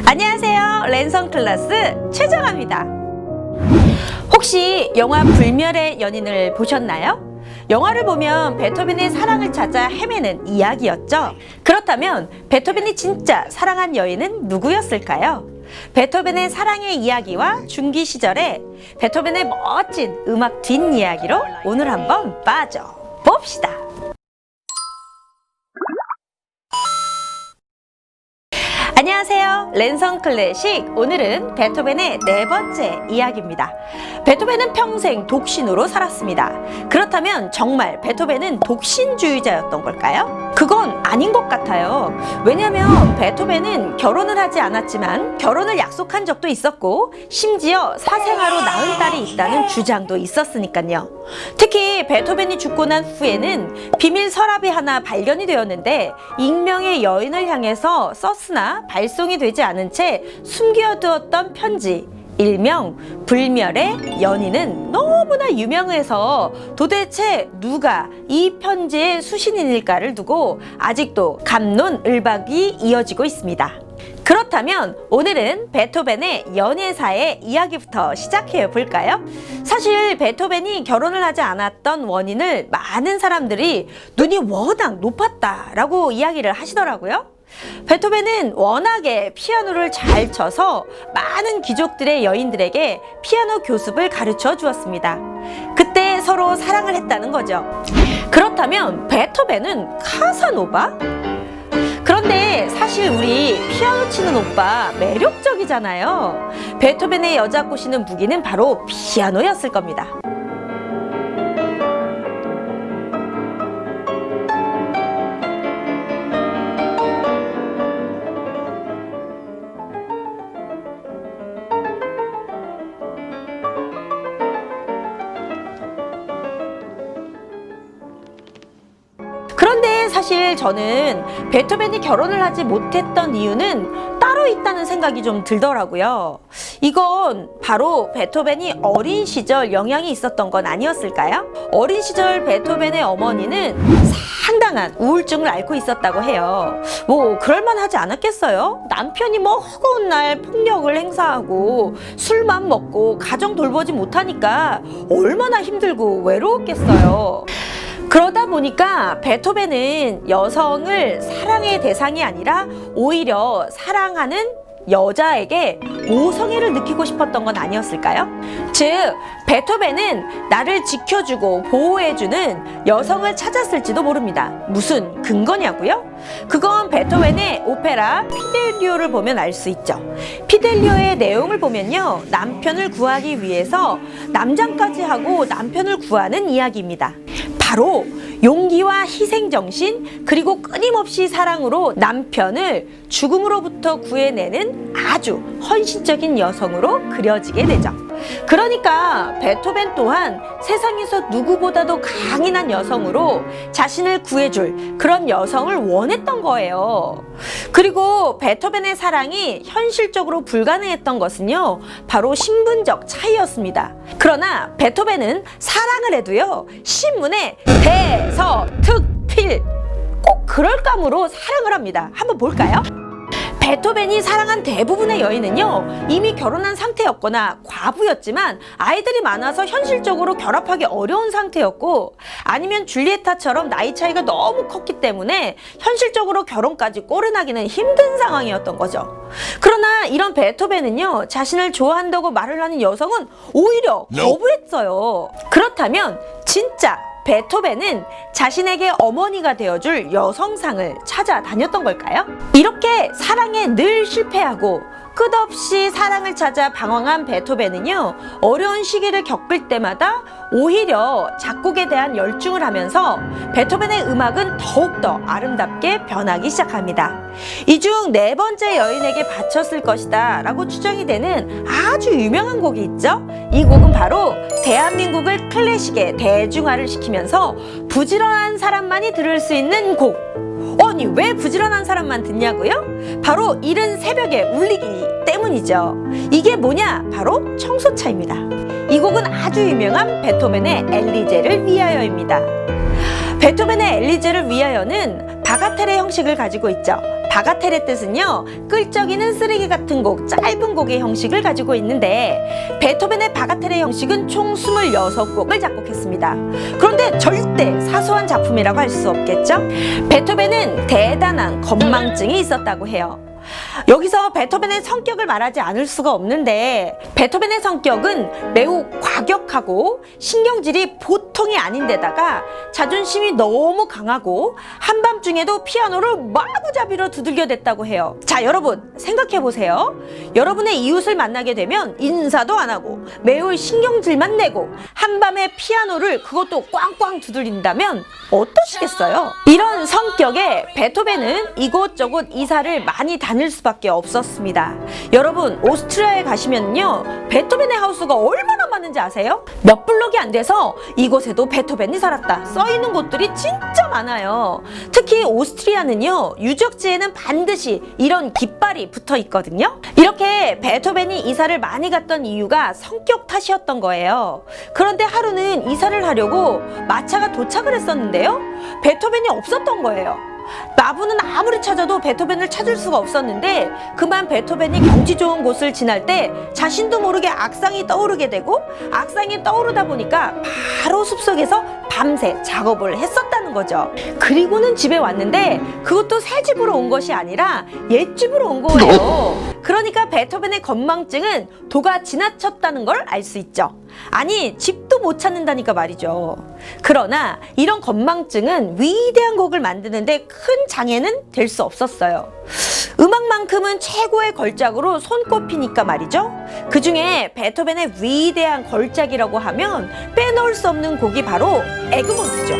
안녕하세요. 랜선 클래스 최정아입니다. 혹시 영화 불멸의 연인을 보셨나요? 영화를 보면 베토벤의 사랑을 찾아 헤매는 이야기였죠. 그렇다면 베토벤이 진짜 사랑한 여인은 누구였을까요? 베토벤의 사랑의 이야기와 중기 시절에 베토벤의 멋진 음악 뒷이야기로 오늘 한번 빠져봅시다. 안녕하세요. 랜선 클래식. 오늘은 베토벤의 네 번째 이야기입니다. 베토벤은 평생 독신으로 살았습니다. 그렇다면 정말 베토벤은 독신주의자였던 걸까요? 그건 아닌 것 같아요. 왜냐하면 베토벤은 결혼을 하지 않았지만 결혼을 약속한 적도 있었고 심지어 사생아로 낳은 딸이 있다는 주장도 있었으니까요. 특히 베토벤이 죽고 난 후에는 비밀 서랍이 하나 발견이 되었는데 익명의 여인을 향해서 썼으나 발송이 되지 않은 채 숨겨두었던 편지, 일명 불멸의 연인은 너무나 유명해서 도대체 누가 이 편지의 수신인일까를 두고 아직도 갑론을박이 이어지고 있습니다. 그렇다면 오늘은 베토벤의 연애사의 이야기부터 시작해 볼까요? 사실 베토벤이 결혼을 하지 않았던 원인을 많은 사람들이 눈이 워낙 높았다라고 이야기를 하시더라고요. 베토벤은 워낙에 피아노를 잘 쳐서 많은 귀족들의 여인들에게 피아노 교습을 가르쳐 주었습니다. 그때 서로 사랑을 했다는 거죠. 그렇다면 베토벤은 카사노바? 그런데 사실 우리 피아노 치는 오빠 매력적이잖아요. 베토벤의 여자 꼬시는 무기는 바로 피아노였을 겁니다. 그런데 사실 저는 베토벤이 결혼을 하지 못했던 이유는 따로 있다는 생각이 좀 들더라고요. 이건 바로 베토벤이 어린 시절 영향이 있었던 건 아니었을까요? 어린 시절 베토벤의 어머니는 상당한 우울증을 앓고 있었다고 해요. 뭐 그럴만하지 않았겠어요? 남편이 뭐 허구한 날 폭력을 행사하고 술만 먹고 가정 돌보지 못하니까 얼마나 힘들고 외로웠겠어요. 그러다 보니까 베토벤은 여성을 사랑의 대상이 아니라 오히려 사랑하는 여자에게 모성애를 느끼고 싶었던 건 아니었을까요? 즉, 베토벤은 나를 지켜주고 보호해주는 여성을 찾았을지도 모릅니다. 무슨 근거냐고요? 그건 베토벤의 오페라 피델리오를 보면 알 수 있죠. 피델리오의 내용을 보면요, 남편을 구하기 위해서 남장까지 하고 남편을 구하는 이야기입니다. 바로 용기와 희생정신 그리고 끊임없이 사랑으로 남편을 죽음으로부터 구해내는 아주 헌신적인 여성으로 그려지게 되죠. 그러니까 베토벤 또한 세상에서 누구보다도 강인한 여성으로 자신을 구해줄 그런 여성을 원했던 거예요. 그리고 베토벤의 사랑이 현실적으로 불가능했던 것은요, 바로 신분적 차이였습니다. 그러나 베토벤은 사랑을 해도요, 신문에 대서특필 꼭 그럴 감으로 사랑을 합니다. 한번 볼까요? 베토벤이 사랑한 대부분의 여인은요, 이미 결혼한 상태였거나 과부였지만 아이들이 많아서 현실적으로 결합하기 어려운 상태였고, 아니면 줄리에타처럼 나이 차이가 너무 컸기 때문에 현실적으로 결혼까지 꼬려나기는 힘든 상황이었던 거죠. 그러나 이런 베토벤은요, 자신을 좋아한다고 말을 하는 여성은 오히려 거부했어요. 그렇다면 진짜 베토벤은 자신에게 어머니가 되어줄 여성상을 찾아다녔던 걸까요? 이렇게 사랑에 늘 실패하고 끝없이 사랑을 찾아 방황한 베토벤은요, 어려운 시기를 겪을 때마다 오히려 작곡에 대한 열중을 하면서 베토벤의 음악은 더욱더 아름답게 변하기 시작합니다. 이 중 네 번째 여인에게 바쳤을 것이다 라고 추정이 되는 아주 유명한 곡이 있죠. 이 곡은 바로 대한민국을 클래식에 대중화를 시키면서 부지런한 사람만이 들을 수 있는 곡. 아니, 왜 부지런한 사람만 듣냐고요? 바로 이른 새벽에 울리기 때문이죠. 이게 뭐냐? 바로 청소차입니다. 이 곡은 아주 유명한 베토벤의 엘리제를 위하여입니다. 베토벤의 엘리제를 위하여는 바가텔의 형식을 가지고 있죠. 바가텔의 뜻은요, 끌적이는 쓰레기 같은 곡, 짧은 곡의 형식을 가지고 있는데 베토벤의 바가텔의 형식은 총 26곡을 작곡했습니다. 그런데 절대 사소한 작품이라고 할 수 없겠죠? 베토벤은 대단한 건망증이 있었다고 해요. 여기서 베토벤의 성격을 말하지 않을 수가 없는데, 베토벤의 성격은 매우 과격하고 신경질이 보통이 아닌데다가 자존심이 너무 강하고 한밤중에도 피아노를 마구잡이로 두들겨댔다고 해요. 자, 여러분 생각해 보세요. 여러분의 이웃을 만나게 되면 인사도 안 하고 매우 신경질만 내고 한밤에 피아노를 그것도 꽝꽝 두들린다면 어떠시겠어요? 이런 성격의 베토벤은 이곳저곳 이사를 많이 다닐 수밖에 없었습니다. 여러분, 오스트리아에 가시면요, 베토벤의 하우스가 얼마나 많은지 아세요? 몇 블록이 안 돼서 이곳에도 베토벤이 살았다 써 있는 곳들이 진짜 많아요. 특히 오스트리아는요, 유적지에는 반드시 이런 깃발이 붙어 있거든요. 이렇게 베토벤이 이사를 많이 갔던 이유가 성격 탓이었던 거예요. 그런데 하루는 이사를 하려고 마차가 도착을 했었는데요, 베토벤이 없었던 거예요. 나부는 아무리 찾아도 베토벤을 찾을 수가 없었는데, 그만 베토벤이 경치 좋은 곳을 지날 때 자신도 모르게 악상이 떠오르게 되고, 악상이 떠오르다 보니까 바로 숲속에서 밤새 작업을 했었다는 거죠. 그리고는 집에 왔는데 그것도 새 집으로 온 것이 아니라 옛 집으로 온 거예요. 그러니까 베토벤의 건망증은 도가 지나쳤다는 걸 알 수 있죠. 아니, 집도 못 찾는다니까 말이죠. 그러나 이런 건망증은 위대한 곡을 만드는데 큰 장애는 될 수 없었어요. 음악만큼은 최고의 걸작으로 손꼽히니까 말이죠. 그 중에 베토벤의 위대한 걸작이라고 하면 빼놓을 수 없는 곡이 바로 에그몬트죠.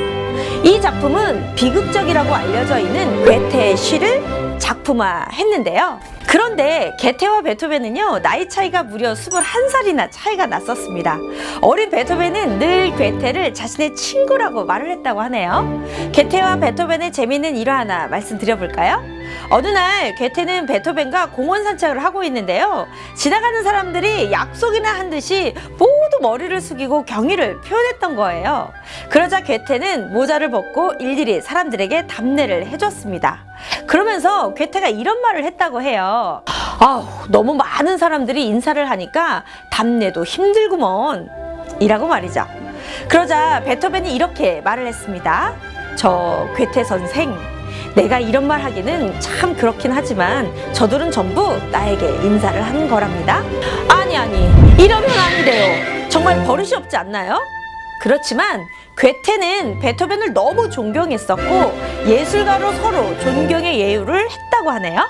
이 작품은 비극적이라고 알려져 있는 괴테의 시를 작품화했는데요. 그런데 괴테와 베토벤은요, 나이 차이가 무려 21살이나 차이가 났었습니다. 어린 베토벤은 늘 괴테를 자신의 친구라고 말을 했다고 하네요. 괴테와 베토벤의 재미있는 일화 하나 말씀드려볼까요? 어느 날 괴테는 베토벤과 공원 산책을 하고 있는데요, 지나가는 사람들이 약속이나 한 듯이 모두 머리를 숙이고 경의를 표현했던 거예요. 그러자 괴테는 모자를 벗고 일일이 사람들에게 답례를 해줬습니다. 그러면서 괴테가 이런 말을 했다고 해요. 아우, 너무 많은 사람들이 인사를 하니까 답례도 힘들구먼 이라고 말이죠. 그러자 베토벤이 이렇게 말을 했습니다. 저 괴테 선생, 내가 이런 말 하기는 참 그렇긴 하지만 저들은 전부 나에게 인사를 하는 거랍니다. 아니, 이러면 안 돼요. 정말 버릇이 없지 않나요? 그렇지만 괴테는 베토벤을 너무 존경했었고 예술가로 서로 존경의 예우를 했다고 하네요.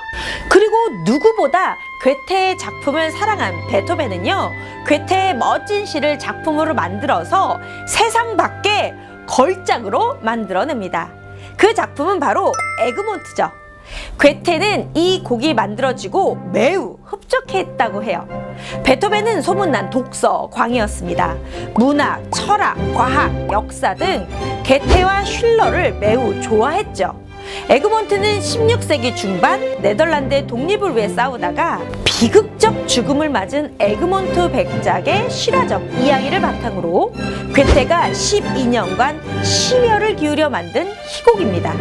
그리고 누구보다 괴테의 작품을 사랑한 베토벤은요, 괴테의 멋진 시를 작품으로 만들어서 세상 밖에 걸작으로 만들어냅니다. 그 작품은 바로 에그몬트죠. 괴테는 이 곡이 만들어지고 매우 흡족해했다고 해요. 베토벤은 소문난 독서 광이었습니다. 문학, 철학, 과학, 역사 등 괴테와 슐러를 매우 좋아했죠. 에그몬트는 16세기 중반 네덜란드의 독립을 위해 싸우다가 비극적 죽음을 맞은 에그몬트 백작의 실화적 이야기를 바탕으로 괴테가 12년간 심혈을 기울여 만든 희곡입니다.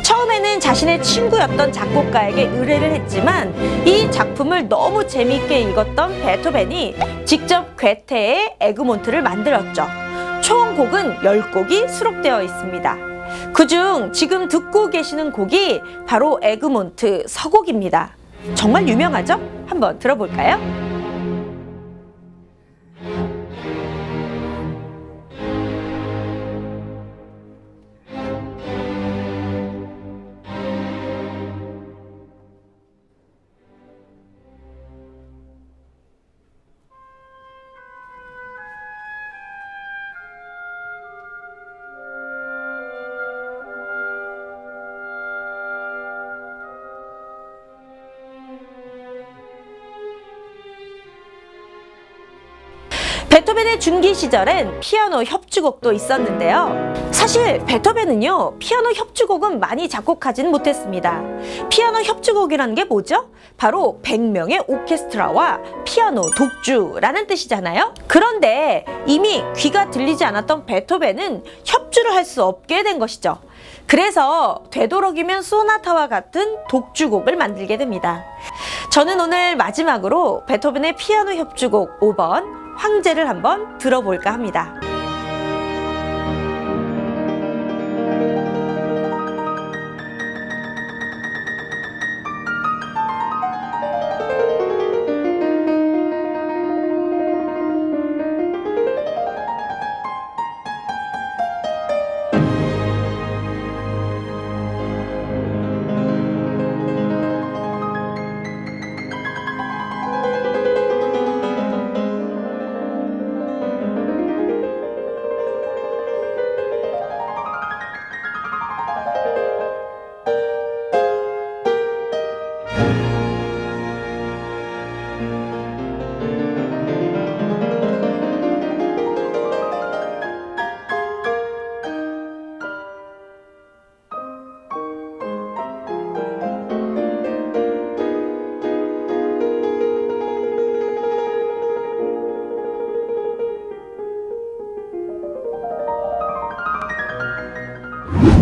처음에는 자신의 친구였던 작곡가에게 의뢰를 했지만 이 작품을 너무 재미있게 읽었던 베토벤이 직접 괴테의 에그몬트를 만들었죠. 총 곡은 10곡이 수록되어 있습니다. 그중 지금 듣고 계시는 곡이 바로 에그몬트 서곡입니다. 정말 유명하죠? 한번 들어볼까요? 베토벤의 중기 시절엔 피아노 협주곡도 있었는데요. 사실 베토벤은요, 피아노 협주곡은 많이 작곡하지는 못했습니다. 피아노 협주곡이라는 게 뭐죠? 바로 100명의 오케스트라와 피아노 독주라는 뜻이잖아요. 그런데 이미 귀가 들리지 않았던 베토벤은 협주를 할 수 없게 된 것이죠. 그래서 되도록이면 소나타와 같은 독주곡을 만들게 됩니다. 저는 오늘 마지막으로 베토벤의 피아노 협주곡 5번 황제를 한번 들어볼까 합니다.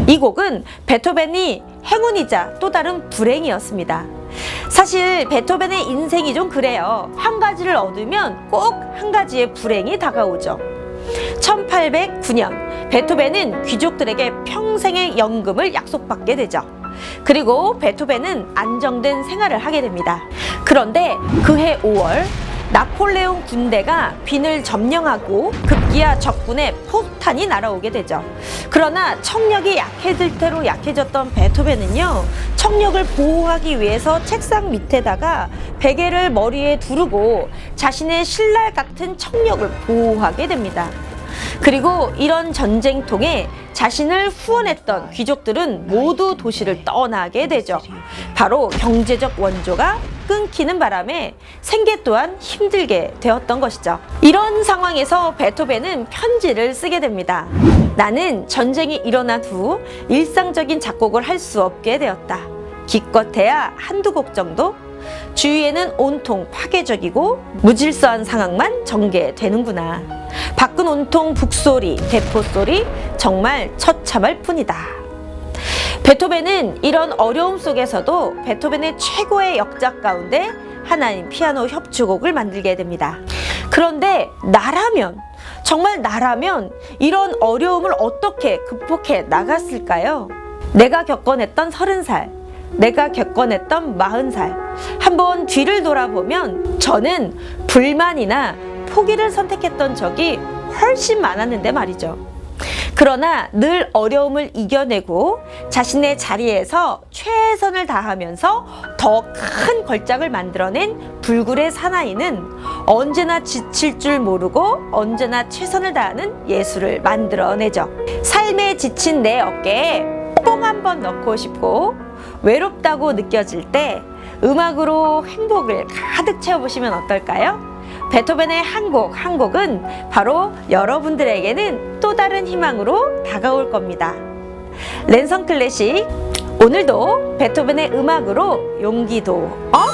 이 곡은 베토벤이 행운이자 또 다른 불행이었습니다. 사실 베토벤의 인생이 좀 그래요. 한 가지를 얻으면 꼭 한 가지의 불행이 다가오죠. 1809년 베토벤은 귀족들에게 평생의 연금을 약속받게 되죠. 그리고 베토벤은 안정된 생활을 하게 됩니다. 그런데 그해 5월 나폴레옹 군대가 빈을 점령하고 급기야 적군의 포탄이 날아오게 되죠. 그러나 청력이 약해질 대로 약해졌던 베토벤은요, 청력을 보호하기 위해서 책상 밑에다가 베개를 머리에 두르고 자신의 신랄 같은 청력을 보호하게 됩니다. 그리고 이런 전쟁통에 자신을 후원했던 귀족들은 모두 도시를 떠나게 되죠. 바로 경제적 원조가 끊기는 바람에 생계 또한 힘들게 되었던 것이죠. 이런 상황에서 베토벤은 편지를 쓰게 됩니다. 나는 전쟁이 일어난 후 일상적인 작곡을 할 수 없게 되었다. 기껏해야 한두 곡 정도? 주위에는 온통 파괴적이고 무질서한 상황만 전개되는구나. 밖은 온통 북소리, 대포소리, 정말 처참할 뿐이다. 베토벤은 이런 어려움 속에서도 베토벤의 최고의 역작 가운데 하나인 피아노 협주곡을 만들게 됩니다. 그런데 나라면, 정말 나라면 이런 어려움을 어떻게 극복해 나갔을까요? 내가 겪어냈던 30살, 내가 겪어냈던 40살, 한번 뒤를 돌아보면 저는 불만이나 포기를 선택했던 적이 훨씬 많았는데 말이죠. 그러나 늘 어려움을 이겨내고 자신의 자리에서 최선을 다하면서 더 큰 걸작을 만들어낸 불굴의 사나이는 언제나 지칠 줄 모르고 언제나 최선을 다하는 예술을 만들어내죠. 삶에 지친 내 어깨에 뽕 한번 넣고 싶고 외롭다고 느껴질 때 음악으로 행복을 가득 채워보시면 어떨까요? 베토벤의 한 곡 한 곡은 바로 여러분들에게는 또 다른 희망으로 다가올 겁니다. 랜선 클래식, 오늘도 베토벤의 음악으로 용기도 업,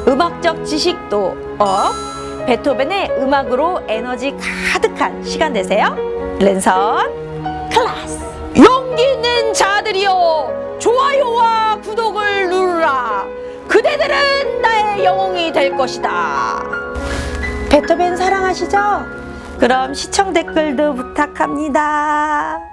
음악적 지식도 업, 베토벤의 음악으로 에너지 가득한 시간 되세요. 랜선 클래스. 용기 있는 자들이여, 좋아요와 구독을 누르라. 그대들은 나의 영웅이 될 것이다. 베토벤 사랑하시죠? 그럼 시청 댓글도 부탁합니다.